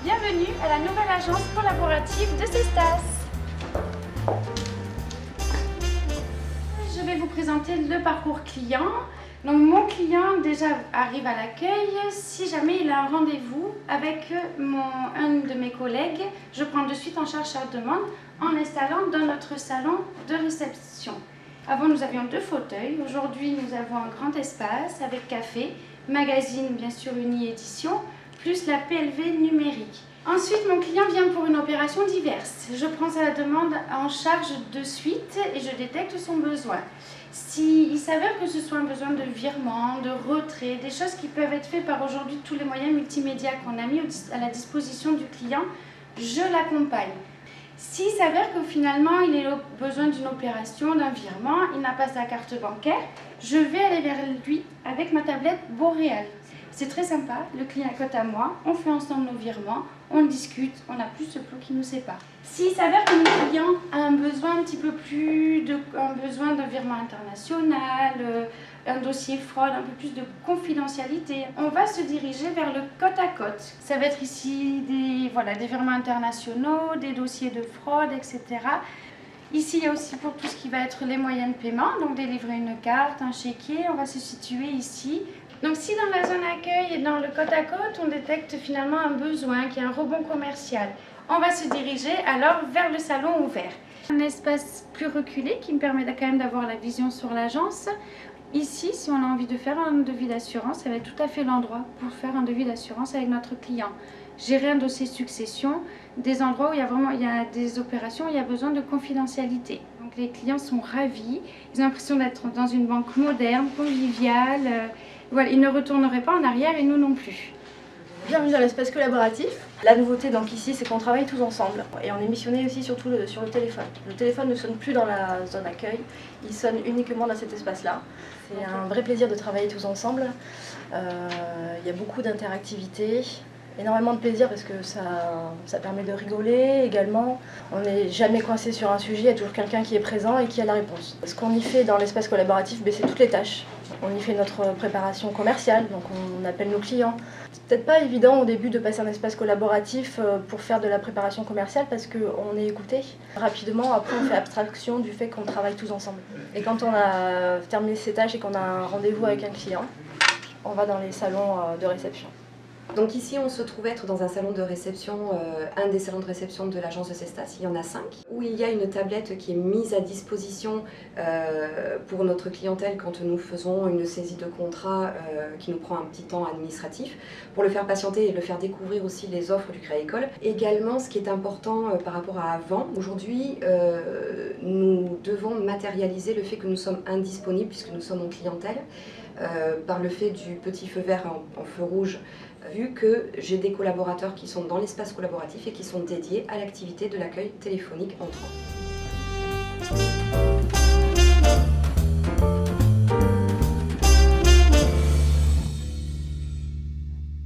Bienvenue à la nouvelle agence collaborative de Cestas. Je vais vous présenter le parcours client. Donc mon client déjà arrive à l'accueil. Si jamais il a un rendez-vous avec un de mes collègues, je prends de suite en charge sa demande en l'installant dans notre salon de réception. Avant nous avions 2 fauteuils. Aujourd'hui nous avons un grand espace avec café, magazine bien sûr uni-édition, plus la PLV numérique. Ensuite, mon client vient pour une opération diverse. Je prends sa demande en charge de suite et je détecte son besoin. S'il s'avère que ce soit un besoin de virement, de retrait, des choses qui peuvent être faites par aujourd'hui tous les moyens multimédia qu'on a mis à la disposition du client, je l'accompagne. S'il s'avère que finalement il a besoin d'une opération, d'un virement, il n'a pas sa carte bancaire, je vais aller vers lui avec ma tablette Boréal. C'est très sympa, le client est à côté à moi, on fait ensemble nos virements, on discute, on n'a plus ce flou qui nous sépare. S'il s'avère que mon client a un besoin un petit peu plus, un besoin d'un virement international, un dossier fraude, un peu plus de confidentialité, on va se diriger vers le côte à côte. Ça va être ici des virements internationaux, des dossiers de fraude, etc. Ici, il y a aussi pour tout ce qui va être les moyens de paiement, donc délivrer une carte, un chéquier, on va se situer ici. Donc si dans la zone accueil et dans le côte à côte, on détecte finalement un besoin, qu'il y a un rebond commercial, on va se diriger alors vers le salon ouvert. Un espace plus reculé qui me permet quand même d'avoir la vision sur l'agence. Ici, si on a envie de faire un devis d'assurance, ça va être tout à fait l'endroit pour faire un devis d'assurance avec notre client. Gérer un dossier succession, des endroits où il y a des opérations où il y a besoin de confidentialité. Donc les clients sont ravis, ils ont l'impression d'être dans une banque moderne, conviviale. Voilà, ils ne retourneraient pas en arrière et nous non plus. Bienvenue dans l'espace collaboratif. La nouveauté donc ici, c'est qu'on travaille tous ensemble et on est missionné aussi surtout sur le téléphone. Le téléphone ne sonne plus dans la zone accueil, il sonne uniquement dans cet espace-là. C'est un vrai plaisir de travailler tous ensemble. Il y a beaucoup d'interactivité, énormément de plaisir parce que ça permet de rigoler également. On n'est jamais coincé sur un sujet, il y a toujours quelqu'un qui est présent et qui a la réponse. Ce qu'on y fait dans l'espace collaboratif, c'est toutes les tâches. On y fait notre préparation commerciale, donc on appelle nos clients. C'est peut-être pas évident au début de passer un espace collaboratif pour faire de la préparation commerciale parce qu'on est écouté. Rapidement, après on fait abstraction du fait qu'on travaille tous ensemble. Et quand on a terminé ces tâches et qu'on a un rendez-vous avec un client, on va dans les salons de réception. Donc ici, on se trouve être dans un salon de réception, un des salons de réception de l'agence de Cestas, il y en a 5, où il y a une tablette qui est mise à disposition pour notre clientèle quand nous faisons une saisie de contrat qui nous prend un petit temps administratif, pour le faire patienter et le faire découvrir aussi les offres du Crédit Agricole. Également, ce qui est important par rapport à avant, aujourd'hui, nous devons matérialiser le fait que nous sommes indisponibles puisque nous sommes en clientèle, par le fait du petit feu vert en feu rouge, vu que j'ai des collaborateurs qui sont dans l'espace collaboratif et qui sont dédiés à l'activité de l'accueil téléphonique entrant.